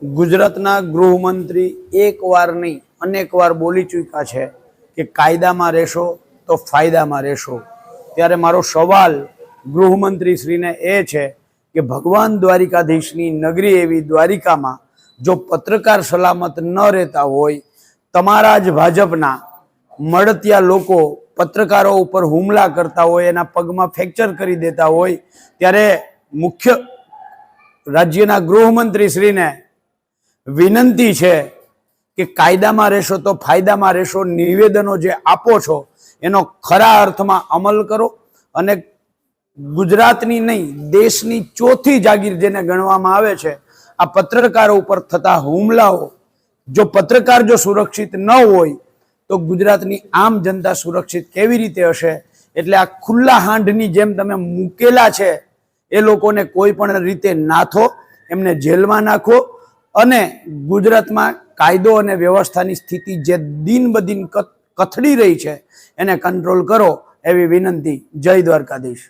ગુજરાતના ગૃહમંત્રી એકવાર નહીં અનેકવાર બોલી ચૂક્યા છે કે કાયદામાં રહેશો તો ફાયદામાં રહેશો। ત્યારે મારો સવાલ ગૃહમંત્રી શ્રીને એ છે કે ભગવાન દ્વારિકાધીશની નગરી એવી દ્વારિકામાં જો પત્રકાર સલામત ન રહેતા હોય, તમારા જ ભાજપના મળતિયા લોકો પત્રકારો ઉપર હુમલા કરતા હોય, એના પગમાં ફ્રેક્ચર કરી દેતા હોય, ત્યારે મુખ્ય રાજ્યના ગૃહમંત્રી શ્રીને વિનંતી છે કે કાયદામાં રહેશો તો ફાયદામાં રહેશો। નિવેદનો જે આપો છો એનો ખરા અર્થમાં અમલ કરો અને ગુજરાતની નહીં દેશની ચોથી જાગીર જેને ગણવામાં આવે છે આ પત્રકારો ઉપર થતા હુમલાઓ, જો પત્રકાર જો સુરક્ષિત ન હોય તો ગુજરાતની આમ જનતા સુરક્ષિત કેવી રીતે હશે? એટલે આ ખુલ્લા હાંડની જેમ તમે મૂકેલા છે એ લોકોને કોઈ પણ રીતે નાથો, એમને જેલમાં નાખો અને ગુજરાતમાં કાયદો અને વ્યવસ્થાની સ્થિતિ જે દિન બદિન કથળી રહી છે એને કંટ્રોલ કરો એવી વિનંતી। જય દ્વારકાધીશ।